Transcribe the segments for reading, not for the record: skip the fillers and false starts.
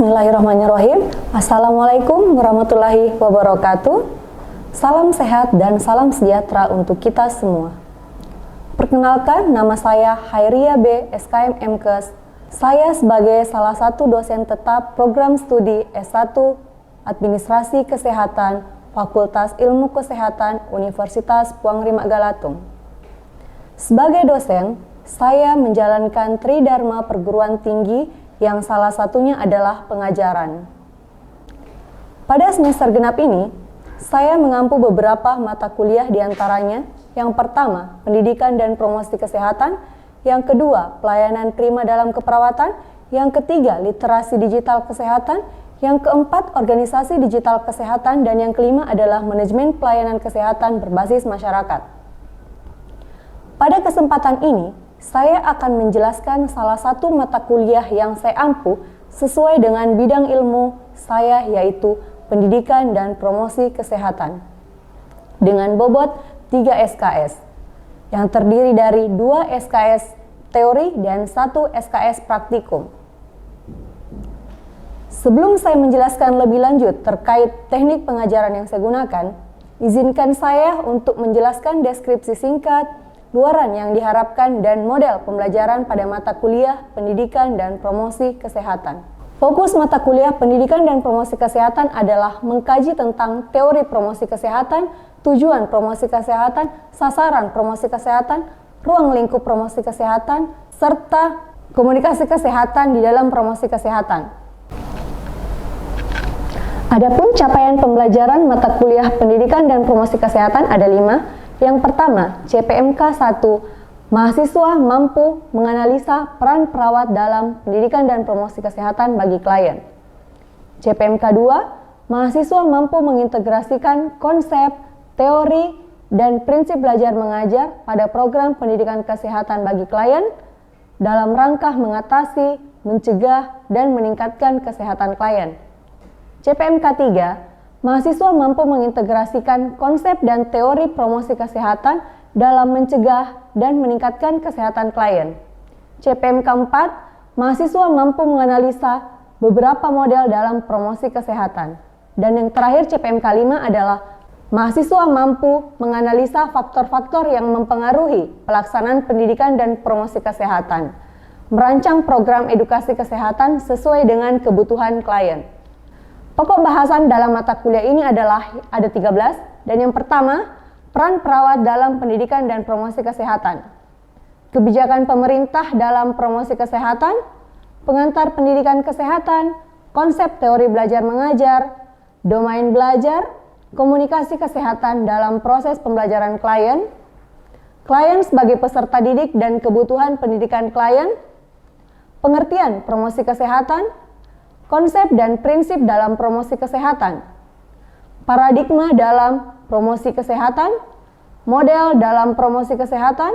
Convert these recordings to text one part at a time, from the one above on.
Bismillahirrahmanirrahim. Assalamualaikum warahmatullahi wabarakatuh. Salam sehat dan salam sejahtera untuk kita semua. Perkenalkan, nama saya Hairia B. SKM MKes. Saya sebagai salah satu dosen tetap program studi S1 Administrasi Kesehatan Fakultas Ilmu Kesehatan Universitas Puang Rima Galatung. Sebagai dosen, saya menjalankan Tridharma perguruan tinggi yang salah satunya adalah pengajaran. Pada semester genap ini, saya mengampu beberapa mata kuliah diantaranya. Yang pertama, pendidikan dan promosi kesehatan. Yang kedua, pelayanan prima dalam keperawatan. Yang ketiga, literasi digital kesehatan. Yang keempat, organisasi digital kesehatan. Dan yang kelima adalah manajemen pelayanan kesehatan berbasis masyarakat. Pada kesempatan ini, saya akan menjelaskan salah satu mata kuliah yang saya ampu sesuai dengan bidang ilmu saya, yaitu pendidikan dan promosi kesehatan. Dengan bobot 3 SKS, yang terdiri dari 2 SKS teori dan 1 SKS praktikum. Sebelum saya menjelaskan lebih lanjut terkait teknik pengajaran yang saya gunakan, izinkan saya untuk menjelaskan deskripsi singkat, luaran yang diharapkan, dan model pembelajaran pada mata kuliah pendidikan dan promosi kesehatan. Fokus mata kuliah pendidikan dan promosi kesehatan adalah mengkaji tentang teori promosi kesehatan, tujuan promosi kesehatan, sasaran promosi kesehatan, ruang lingkup promosi kesehatan, serta komunikasi kesehatan di dalam promosi kesehatan. Adapun capaian pembelajaran mata kuliah pendidikan dan promosi kesehatan ada 5. Yang pertama, CPMK 1, mahasiswa mampu menganalisa peran perawat dalam pendidikan dan promosi kesehatan bagi klien. CPMK 2, mahasiswa mampu mengintegrasikan konsep, teori, dan prinsip belajar mengajar pada program pendidikan kesehatan bagi klien dalam rangka mengatasi, mencegah, dan meningkatkan kesehatan klien. CPMK 3, mahasiswa mampu mengintegrasikan konsep dan teori promosi kesehatan dalam mencegah dan meningkatkan kesehatan klien. CPMK 4, mahasiswa mampu menganalisa beberapa model dalam promosi kesehatan. Dan yang terakhir CPMK 5 adalah mahasiswa mampu menganalisa faktor-faktor yang mempengaruhi pelaksanaan pendidikan dan promosi kesehatan, merancang program edukasi kesehatan sesuai dengan kebutuhan klien. Pokok bahasan dalam mata kuliah ini adalah ada 13, dan yang pertama, peran perawat dalam pendidikan dan promosi kesehatan, kebijakan pemerintah dalam promosi kesehatan, pengantar pendidikan kesehatan, konsep teori belajar mengajar, domain belajar, komunikasi kesehatan dalam proses pembelajaran klien, klien sebagai peserta didik dan kebutuhan pendidikan klien, pengertian promosi kesehatan, konsep dan prinsip dalam promosi kesehatan, paradigma dalam promosi kesehatan, model dalam promosi kesehatan,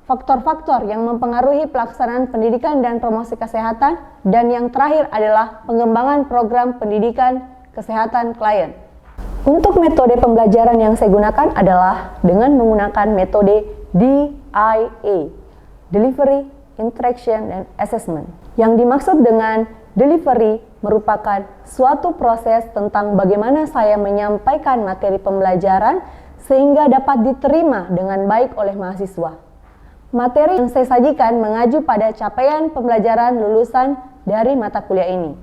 faktor-faktor yang mempengaruhi pelaksanaan pendidikan dan promosi kesehatan, dan yang terakhir adalah pengembangan program pendidikan kesehatan klien. Untuk metode pembelajaran yang saya gunakan adalah dengan menggunakan metode DIA, Delivery, Interaction, dan Assessment. Yang dimaksud dengan delivery merupakan suatu proses tentang bagaimana saya menyampaikan materi pembelajaran sehingga dapat diterima dengan baik oleh mahasiswa. Materi yang saya sajikan mengacu pada capaian pembelajaran lulusan dari mata kuliah ini.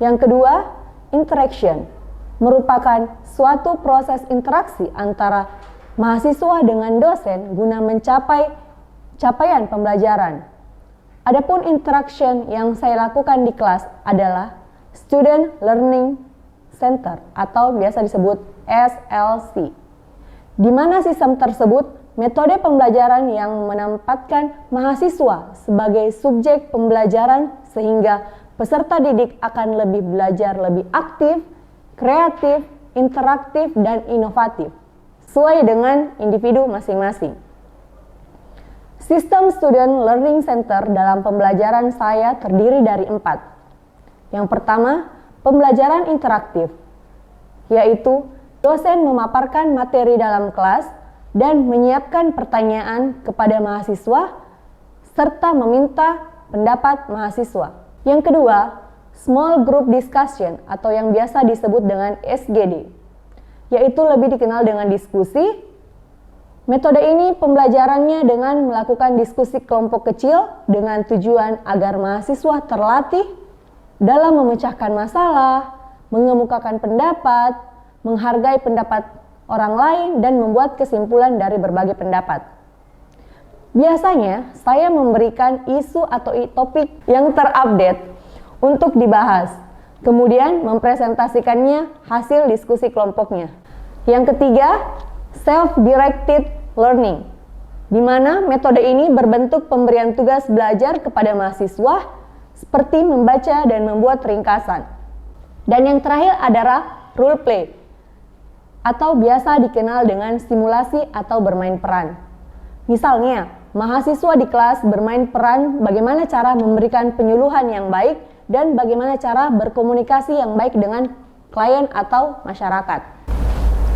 Yang kedua, interaction merupakan suatu proses interaksi antara mahasiswa dengan dosen guna mencapai capaian pembelajaran. Adapun interaction yang saya lakukan di kelas adalah Student Learning Center atau biasa disebut SLC. Di mana sistem tersebut metode pembelajaran yang menempatkan mahasiswa sebagai subjek pembelajaran sehingga peserta didik akan lebih belajar lebih aktif, kreatif, interaktif, dan inovatif sesuai dengan individu masing-masing. Sistem Student Learning Center dalam pembelajaran saya terdiri dari 4. Yang pertama, pembelajaran interaktif, yaitu dosen memaparkan materi dalam kelas dan menyiapkan pertanyaan kepada mahasiswa serta meminta pendapat mahasiswa. Yang kedua, Small Group Discussion atau yang biasa disebut dengan SGD, yaitu lebih dikenal dengan diskusi. Metode ini pembelajarannya dengan melakukan diskusi kelompok kecil dengan tujuan agar mahasiswa terlatih dalam memecahkan masalah, mengemukakan pendapat, menghargai pendapat orang lain, dan membuat kesimpulan dari berbagai pendapat. Biasanya, saya memberikan isu atau topik yang terupdate untuk dibahas, kemudian mempresentasikannya hasil diskusi kelompoknya. Yang ketiga, self-directed learning, di mana metode ini berbentuk pemberian tugas belajar kepada mahasiswa seperti membaca dan membuat ringkasan. Dan yang terakhir adalah role play, atau biasa dikenal dengan simulasi atau bermain peran. Misalnya, mahasiswa di kelas bermain peran bagaimana cara memberikan penyuluhan yang baik dan bagaimana cara berkomunikasi yang baik dengan klien atau masyarakat.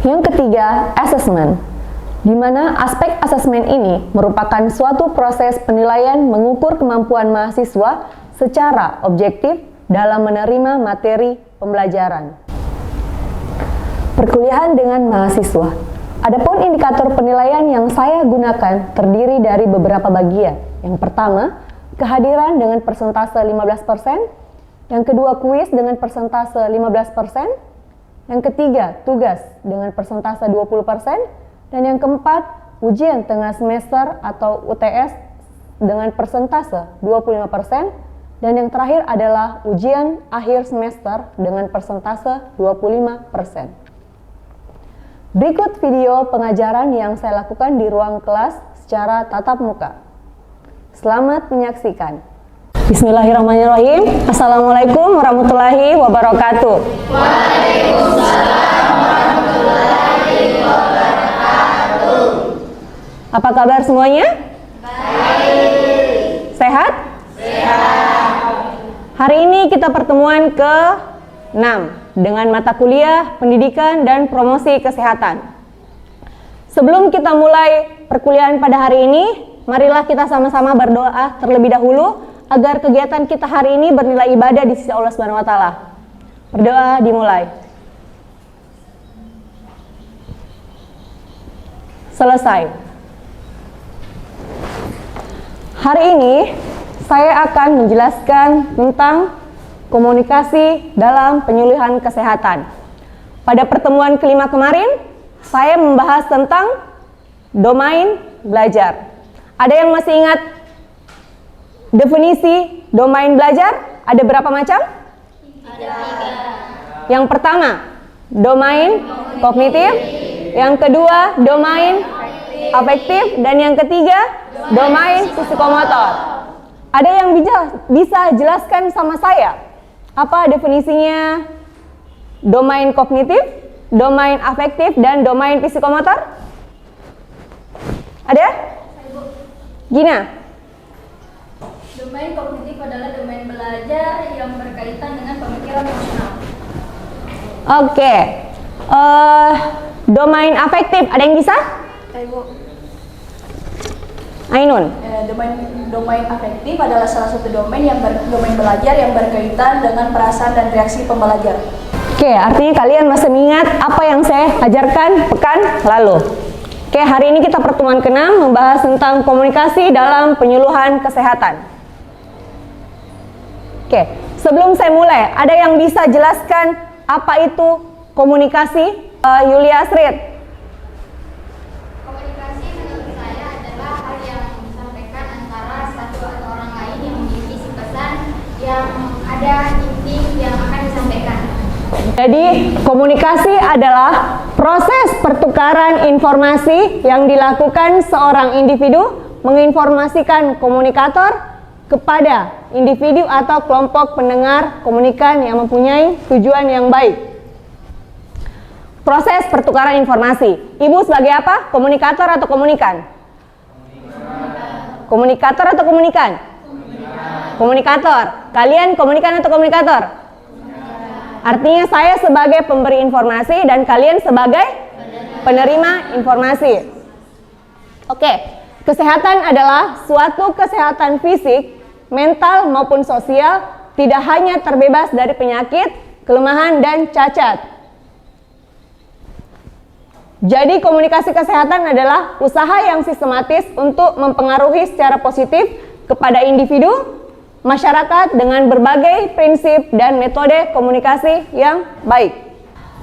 Yang ketiga, assessment, di mana aspek asesmen ini merupakan suatu proses penilaian mengukur kemampuan mahasiswa secara objektif dalam menerima materi pembelajaran. Perkuliahan dengan mahasiswa. Adapun indikator penilaian yang saya gunakan terdiri dari beberapa bagian. Yang pertama, kehadiran dengan persentase 15%. Yang kedua, kuis dengan persentase 15%. Yang ketiga, tugas dengan persentase 20%. Dan yang keempat, ujian tengah semester atau UTS dengan persentase 25%. Dan yang terakhir adalah ujian akhir semester dengan persentase 25%. Berikut video pengajaran yang saya lakukan di ruang kelas secara tatap muka. Selamat menyaksikan. Bismillahirrahmanirrahim. Assalamualaikum warahmatullahi wabarakatuh. Waalaikumsalam warahmatullahi wabarakatuh. Apa kabar semuanya? Baik. Sehat? Sehat. Hari ini kita pertemuan ke-6 dengan mata kuliah Pendidikan dan Promosi Kesehatan. Sebelum kita mulai perkuliahan pada hari ini, marilah kita sama-sama berdoa terlebih dahulu agar kegiatan kita hari ini bernilai ibadah di sisi Allah Subhanahu wa taala. Berdoa dimulai. Selesai. Hari ini saya akan menjelaskan tentang komunikasi dalam penyuluhan kesehatan. Pada pertemuan kelima kemarin, saya membahas tentang domain belajar. Ada yang masih ingat definisi domain belajar? Ada berapa macam? Ada 3. Yang pertama, domain kognitif. Yang kedua, domain afektif. Dan yang ketiga, domain psikomotor. Ada yang bisa jelaskan sama saya apa definisinya domain kognitif, domain afektif, dan domain psikomotor? Ada? Gina? Domain kognitif adalah domain belajar yang berkaitan dengan pemikiran emosional. Oke. Domain afektif, ada yang bisa? Ibu. Ainun? Domain afektif adalah salah satu domain belajar yang berkaitan dengan perasaan dan reaksi pembelajar. Oke, artinya kalian masih ingat apa yang saya ajarkan pekan lalu. Oke, hari ini kita pertemuan ke-6 membahas tentang komunikasi dalam penyuluhan kesehatan. Oke, sebelum saya mulai, ada yang bisa jelaskan apa itu komunikasi? Yulia Asrid. Komunikasi menurut saya adalah hal yang disampaikan antara satu atau orang lain yang memiliki isi pesan yang ada inti yang akan disampaikan. Jadi, komunikasi adalah proses pertukaran informasi yang dilakukan seorang individu menginformasikan komunikator kepada individu atau kelompok pendengar komunikan yang mempunyai tujuan yang baik. Proses pertukaran informasi. Ibu sebagai apa? Komunikator atau komunikan? Komunikator atau komunikan? Komunikator. Kalian komunikan atau komunikator? Artinya saya sebagai pemberi informasi dan kalian sebagai penerima informasi. Oke, kesehatan adalah suatu kesehatan fisik, mental maupun sosial tidak hanya terbebas dari penyakit, kelemahan, dan cacat. Jadi komunikasi kesehatan adalah usaha yang sistematis untuk mempengaruhi secara positif kepada individu, masyarakat dengan berbagai prinsip dan metode komunikasi yang baik.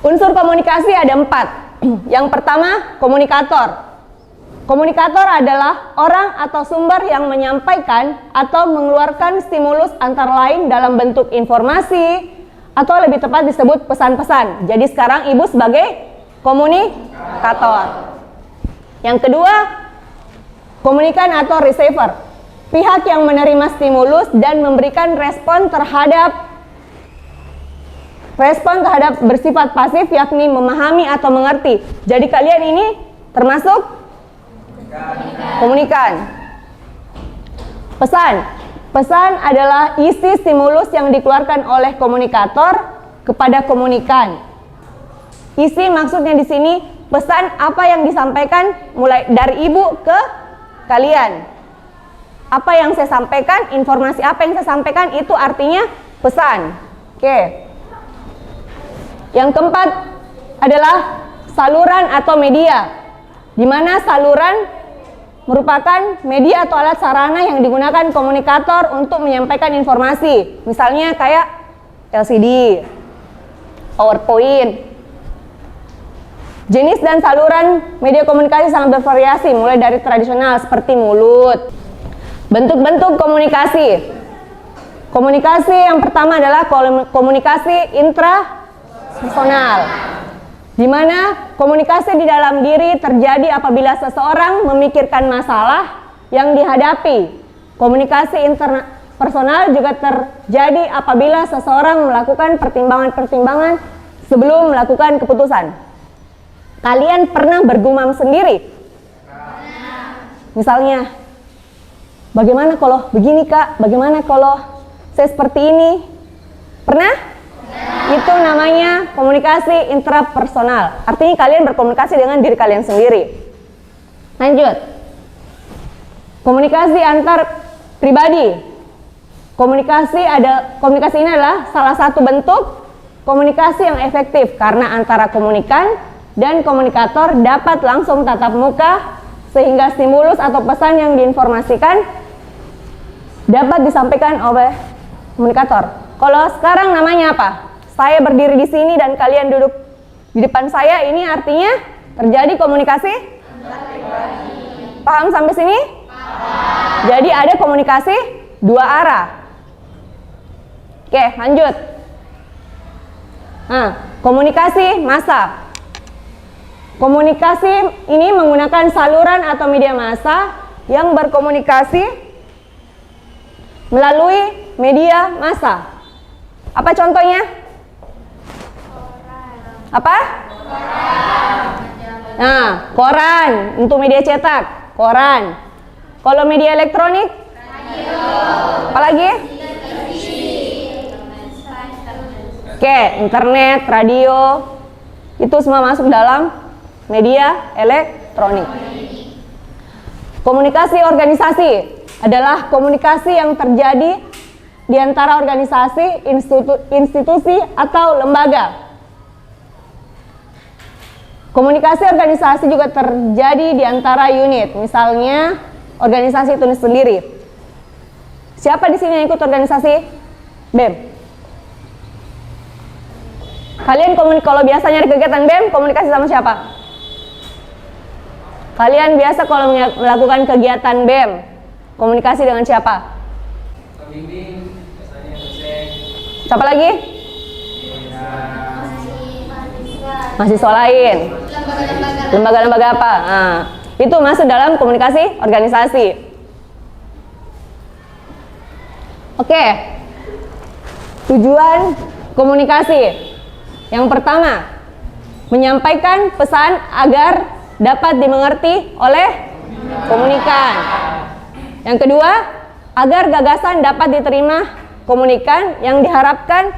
Unsur komunikasi ada 4. Yang pertama, komunikator. Komunikator adalah orang atau sumber yang menyampaikan atau mengeluarkan stimulus antara lain dalam bentuk informasi atau lebih tepat disebut pesan-pesan. Jadi sekarang Ibu sebagai komunikator. Yang kedua, komunikan atau receiver. Pihak yang menerima stimulus dan memberikan respon terhadap bersifat pasif, yakni memahami atau mengerti. Jadi kalian ini termasuk komunikan. Pesan adalah isi stimulus yang dikeluarkan oleh komunikator kepada komunikan. Isi maksudnya di sini pesan apa yang disampaikan mulai dari ibu ke kalian. Apa yang saya sampaikan, informasi apa yang saya sampaikan itu artinya pesan. Oke. Yang keempat adalah saluran atau media, di mana saluran merupakan media atau alat sarana yang digunakan komunikator untuk menyampaikan informasi. Misalnya kayak LCD, PowerPoint. Jenis dan saluran media komunikasi sangat bervariasi, mulai dari tradisional seperti mulut. Bentuk-bentuk komunikasi. Komunikasi yang pertama adalah komunikasi intrapersonal, di mana komunikasi di dalam diri terjadi apabila seseorang memikirkan masalah yang dihadapi. Komunikasi interpersonal juga terjadi apabila seseorang melakukan pertimbangan-pertimbangan sebelum melakukan keputusan. Kalian pernah bergumam sendiri? Misalnya, bagaimana kalau begini kak? Bagaimana kalau saya seperti ini? Pernah? Itu namanya komunikasi intrapersonal. Artinya kalian berkomunikasi dengan diri kalian sendiri. Lanjut. Komunikasi antar pribadi. Komunikasi ini adalah salah satu bentuk komunikasi yang efektif karena antara komunikan dan komunikator dapat langsung tatap muka sehingga stimulus atau pesan yang diinformasikan dapat disampaikan oleh komunikator. Kalau sekarang namanya apa? Saya berdiri di sini dan kalian duduk di depan saya, ini artinya terjadi komunikasi? Paham sampai sini? Paham. Jadi ada komunikasi dua arah. Oke, lanjut. Nah, komunikasi massa. Komunikasi ini menggunakan saluran atau media massa yang berkomunikasi melalui media massa. Apa contohnya? Apa? Koran. Nah, koran untuk media cetak, koran. Kalau media elektronik? Radio. Apalagi? Oke, internet, radio. Itu semua masuk dalam media elektronik. Komunikasi organisasi adalah komunikasi yang terjadi di antara organisasi, institusi, atau lembaga. Komunikasi organisasi juga terjadi di antara unit, misalnya organisasi itu sendiri. Siapa di sini yang ikut organisasi BEM? Kalian kalau biasanya di kegiatan BEM, komunikasi sama siapa? Kalian biasa kalau melakukan kegiatan BEM, komunikasi dengan siapa? Pembimbing, biasanya dosen. Siapa lagi? Mahasiswa lain. Lembaga-lembaga apa? Nah, itu masuk dalam komunikasi organisasi. Oke. Tujuan komunikasi. Yang pertama, menyampaikan pesan agar dapat dimengerti oleh komunikan. Yang kedua, agar gagasan dapat diterima komunikan, yang diharapkan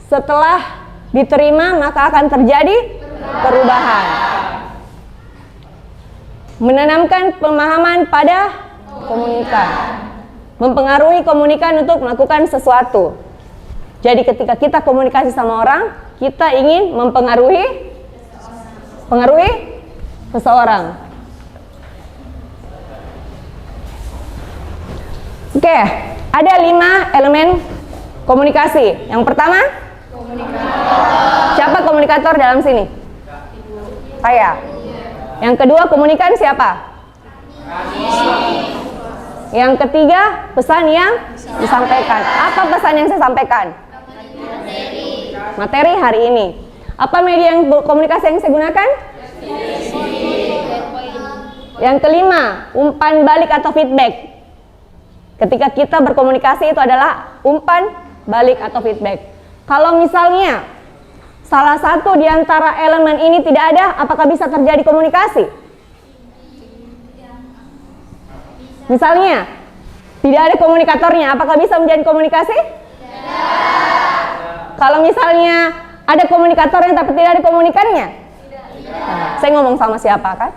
setelah diterima maka akan terjadi perubahan. Menanamkan pemahaman pada komunikan, mempengaruhi komunikan untuk melakukan sesuatu. Jadi ketika kita komunikasi sama orang, kita ingin mempengaruhi seseorang. Oke, ada 5 elemen komunikasi. Yang pertama, siapa komunikator dalam sini? Saya. Yang kedua, komunikan siapa? Yang ketiga, pesan yang disampaikan. Apa pesan yang saya sampaikan? Materi hari ini. Apa media yang komunikasi yang saya gunakan? Yang kelima, umpan balik atau feedback. Ketika kita berkomunikasi itu adalah umpan balik atau feedback. Kalau misalnya salah satu di antara elemen ini tidak ada, apakah bisa terjadi komunikasi? Misalnya, tidak ada komunikatornya, apakah bisa menjadi komunikasi? Kalau misalnya ada komunikatornya tapi tidak ada komunikannya? Nah, saya ngomong sama siapa kan?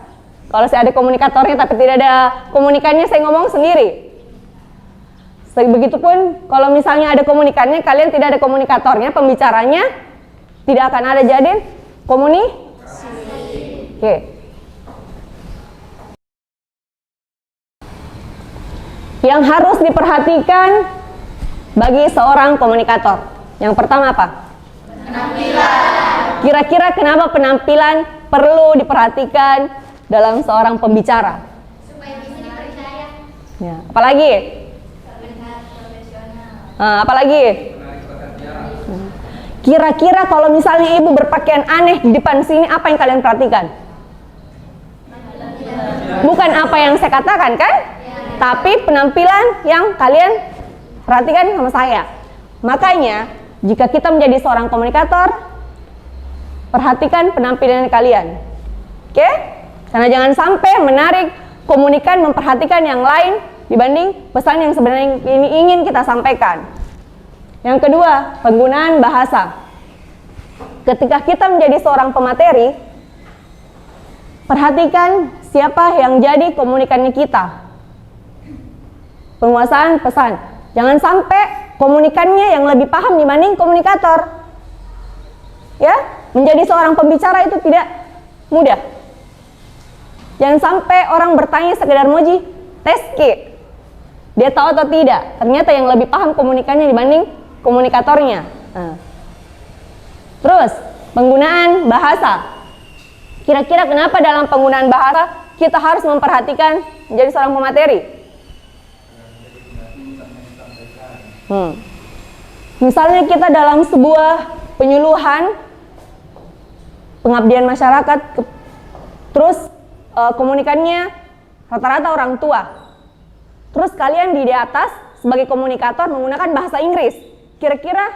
Kalau saya ada komunikatornya tapi tidak ada komunikannya, saya ngomong sendiri. Begitupun kalau misalnya ada komunikannya, kalian tidak ada komunikatornya, pembicaranya tidak akan ada jadi komunikasi. Oke. Yang harus diperhatikan bagi seorang komunikator. Yang pertama apa? Penampilan. Kira-kira kenapa penampilan perlu diperhatikan dalam seorang pembicara? Supaya bisa dipercaya. Ya, apalagi? Apalagi? Kira-kira kalau misalnya ibu berpakaian aneh di depan sini, apa yang kalian perhatikan? Bukan apa yang saya katakan kan? Tapi penampilan yang kalian perhatikan sama saya. Makanya, jika kita menjadi seorang komunikator, perhatikan penampilan kalian. Oke? Karena jangan sampai menarik komunikan memperhatikan yang lain dibanding pesan yang sebenarnya ini ingin kita sampaikan. Yang kedua, penggunaan bahasa. Ketika kita menjadi seorang pemateri, perhatikan siapa yang jadi komunikannya kita. Penguasaan pesan. Jangan sampai komunikannya yang lebih paham dibanding komunikator. Ya, menjadi seorang pembicara itu tidak mudah. Jangan sampai orang bertanya sekedar muji, teski. Dia tahu atau tidak? Ternyata yang lebih paham komunikannya dibanding komunikatornya. Nah. Terus, penggunaan bahasa. Kira-kira kenapa dalam penggunaan bahasa kita harus memperhatikan menjadi seorang pemateri? Misalnya kita dalam sebuah penyuluhan pengabdian masyarakat, terus komunikannya rata-rata orang tua. Terus kalian di atas sebagai komunikator menggunakan bahasa Inggris. Kira-kira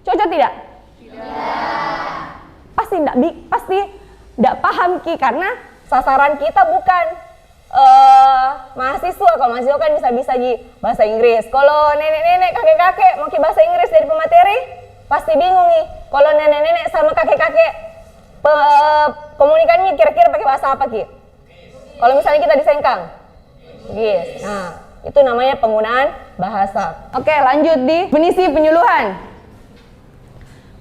cocok tidak? Tidak. Pasti tidak paham Ki, karena sasaran kita bukan mahasiswa. Kalau mahasiswa kan bisa di bahasa Inggris. Kalau nenek-nenek, kakek-kakek mau ke bahasa Inggris dari pemateri, pasti bingung nih. Kalau nenek-nenek sama kakek-kakek komunikasinya kira-kira pakai bahasa apa Ki? Kalau misalnya kita di Sengkang. Yes. Nah, itu namanya penggunaan bahasa. Oke, lanjut di definisi penyuluhan.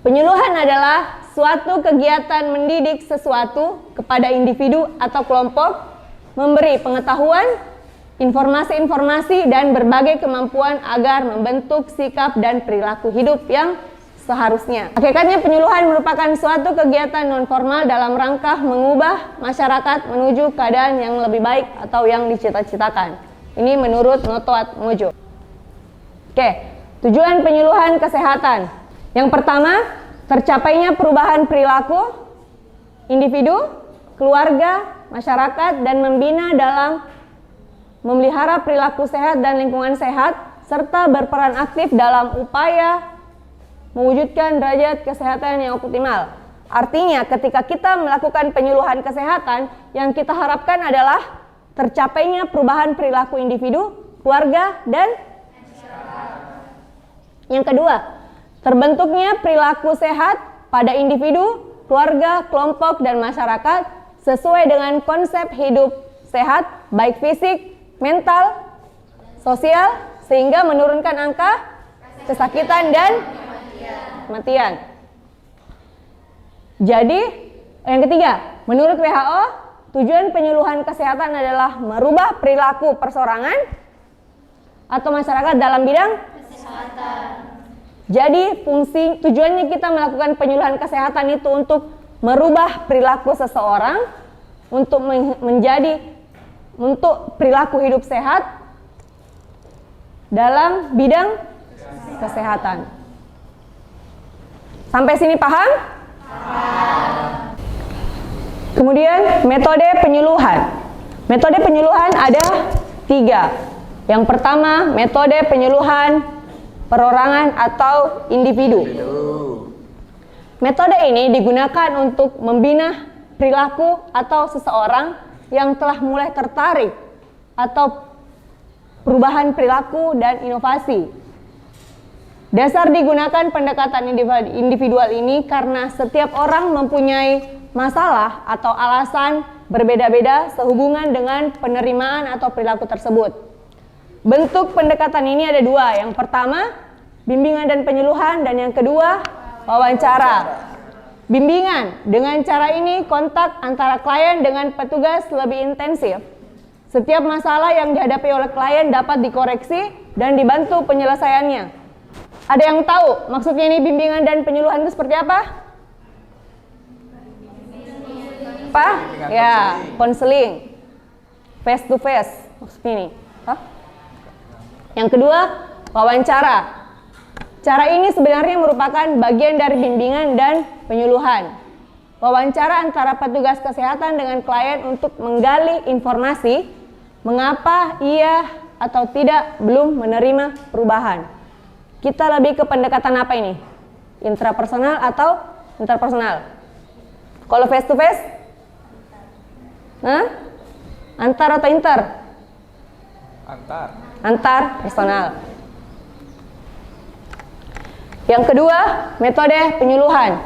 Penyuluhan adalah suatu kegiatan mendidik sesuatu kepada individu atau kelompok, memberi pengetahuan, informasi-informasi, dan berbagai kemampuan agar membentuk sikap dan perilaku hidup yang seharusnya. Hakikatnya penyuluhan merupakan suatu kegiatan non-formal dalam rangka mengubah masyarakat menuju keadaan yang lebih baik atau yang dicita-citakan. Ini menurut Notoat Mojo. Oke, tujuan penyuluhan kesehatan. Yang pertama, tercapainya perubahan perilaku individu, keluarga, masyarakat, dan membina dalam memelihara perilaku sehat dan lingkungan sehat, serta berperan aktif dalam upaya mewujudkan derajat kesehatan yang optimal. Artinya, ketika kita melakukan penyuluhan kesehatan, yang kita harapkan adalah tercapainya perubahan perilaku individu, keluarga, dan yang kedua, terbentuknya perilaku sehat pada individu, keluarga, kelompok, dan masyarakat sesuai dengan konsep hidup sehat, baik fisik, mental, sosial, sehingga menurunkan angka kesakitan dan kematian. Jadi, yang ketiga, menurut WHO, tujuan penyuluhan kesehatan adalah merubah perilaku perseorangan atau masyarakat dalam bidang kesehatan. Jadi, tujuannya kita melakukan penyuluhan kesehatan itu untuk merubah perilaku seseorang untuk untuk perilaku hidup sehat dalam bidang kesehatan. Sampai sini paham? Kemudian metode penyuluhan. Metode penyuluhan ada 3. Yang pertama, metode penyuluhan perorangan atau individu. Metode ini digunakan untuk membina perilaku atau seseorang yang telah mulai tertarik atau perubahan perilaku dan inovasi. Dasar digunakan pendekatan individual ini karena setiap orang mempunyai masalah atau alasan berbeda-beda sehubungan dengan penerimaan atau perilaku tersebut. Bentuk pendekatan ini ada 2. Yang pertama, bimbingan dan penyuluhan, dan yang kedua, wawancara. Bimbingan, dengan cara ini kontak antara klien dengan petugas lebih intensif. Setiap masalah yang dihadapi oleh klien dapat dikoreksi dan dibantu penyelesaiannya. Ada yang tahu maksudnya ini bimbingan dan penyuluhan itu seperti apa? Apa? Ya, konseling. Face to face maksudnya ini. Hah? Yang kedua, wawancara. Cara ini sebenarnya merupakan bagian dari bimbingan dan penyuluhan. Wawancara antara petugas kesehatan dengan klien untuk menggali informasi mengapa ia atau tidak belum menerima perubahan. Kita lebih ke pendekatan apa ini? Intrapersonal atau interpersonal? Kalau face to face? Antar atau inter? Antar personal. Yang kedua, metode penyuluhan.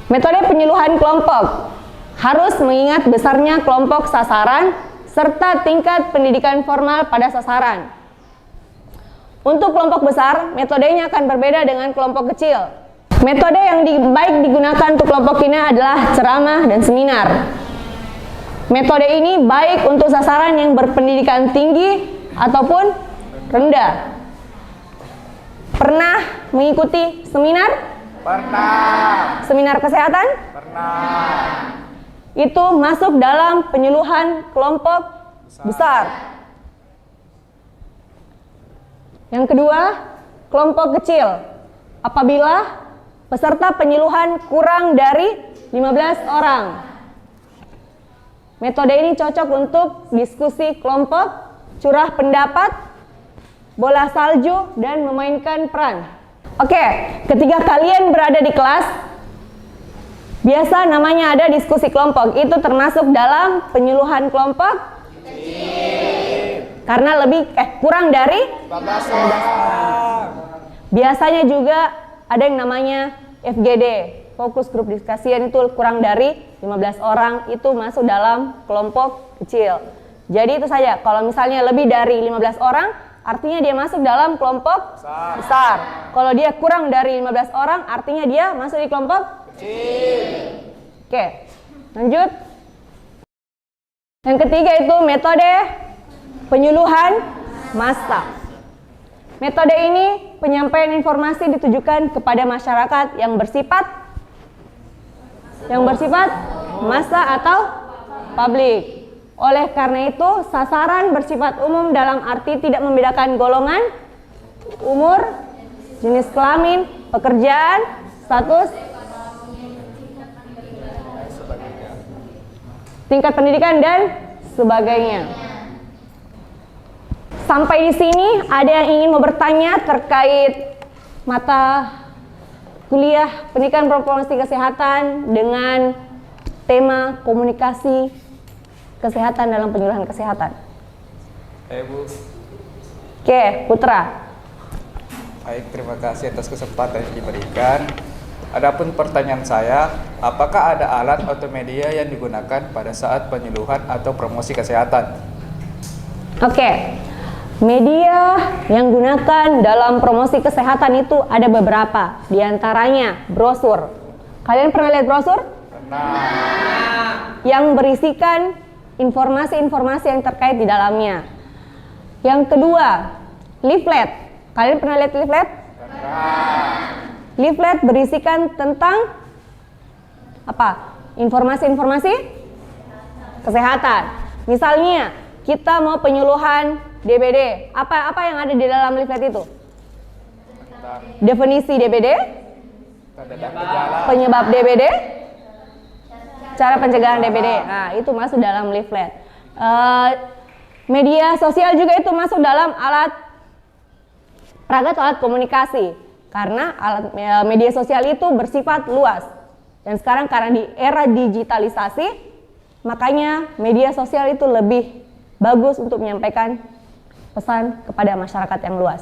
Metode penyuluhan kelompok harus mengingat besarnya kelompok sasaran serta tingkat pendidikan formal pada sasaran. Untuk kelompok besar, metodenya akan berbeda dengan kelompok kecil. Metode yang baik digunakan untuk kelompok ini adalah ceramah dan seminar. Metode ini baik untuk sasaran yang berpendidikan tinggi ataupun rendah. Pernah mengikuti seminar? Pernah. Seminar kesehatan? Pernah. Itu masuk dalam penyuluhan kelompok besar. Yang kedua, kelompok kecil. Apabila peserta penyuluhan kurang dari 15 orang. Metode ini cocok untuk diskusi kelompok, curah pendapat, bola salju, dan memainkan peran. Oke, ketika kalian berada di kelas, biasa namanya ada diskusi kelompok. Itu termasuk dalam penyuluhan kelompok kecil. Karena kurang dari 15 orang. Biasanya juga ada yang namanya FGD, fokus grup diskusian, itu kurang dari 15 orang, itu masuk dalam kelompok kecil. Jadi itu saja, kalau misalnya lebih dari 15 orang, artinya dia masuk dalam kelompok besar. Kalau dia kurang dari 15 orang, artinya dia masuk di kelompok kecil. Oke, lanjut. Yang ketiga itu metode penyuluhan massa. Metode ini penyampaian informasi ditujukan kepada masyarakat yang bersifat massa atau publik. Oleh karena itu, sasaran bersifat umum dalam arti tidak membedakan golongan, umur, jenis kelamin, pekerjaan, status, tingkat pendidikan, dan sebagainya. Sampai di sini ada yang ingin mau bertanya terkait mata kuliah pendidikan promosi kesehatan dengan tema komunikasi kesehatan dalam penyuluhan kesehatan. Bu. Oke, Putra. Baik, terima kasih atas kesempatan yang diberikan. Adapun pertanyaan saya, apakah ada alat atau media yang digunakan pada saat penyuluhan atau promosi kesehatan? Oke. Media yang gunakan dalam promosi kesehatan itu ada beberapa, diantaranya brosur. Kalian pernah lihat brosur? Pernah. Yang berisikan informasi-informasi yang terkait di dalamnya. Yang kedua, leaflet. Kalian pernah lihat leaflet? Pernah. Leaflet berisikan tentang apa? Informasi-informasi kesehatan. Misalnya, kita mau penyuluhan DBD. Apa yang ada di dalam leaflet itu? Definisi DBD, Tanda dan gejala. penyebab DBD, cara pencegahan DBD. Nah, itu masuk dalam leaflet. Media sosial juga itu masuk dalam alat peragat alat komunikasi. Karena media sosial itu bersifat luas. Dan sekarang karena di era digitalisasi, makanya media sosial itu lebih bagus untuk menyampaikan pesan kepada masyarakat yang luas.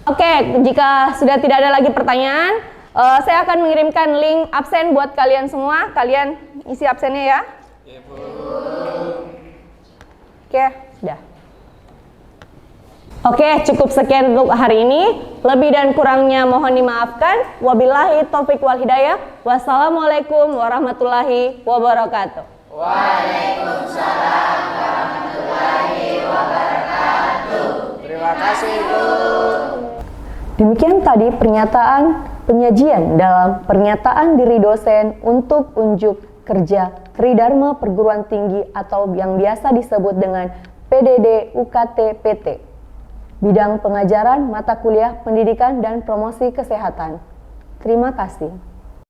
Oke, jika sudah tidak ada lagi pertanyaan, saya akan mengirimkan link absen buat kalian semua. Kalian isi absennya ya. Ya, Bu. Oke, sudah. Oke, cukup sekian untuk hari ini. Lebih dan kurangnya mohon dimaafkan. Wabillahi taufiq wal hidayah. Wassalamualaikum warahmatullahi wabarakatuh. Waalaikumsalam warahmatullahi wabarakatuh. Terima kasih, Bu. Demikian tadi pernyataan penyajian dalam pernyataan diri dosen untuk unjuk kerja Tridharma Perguruan Tinggi atau yang biasa disebut dengan PDD UKT PT. Bidang pengajaran mata kuliah pendidikan dan promosi kesehatan. Terima kasih.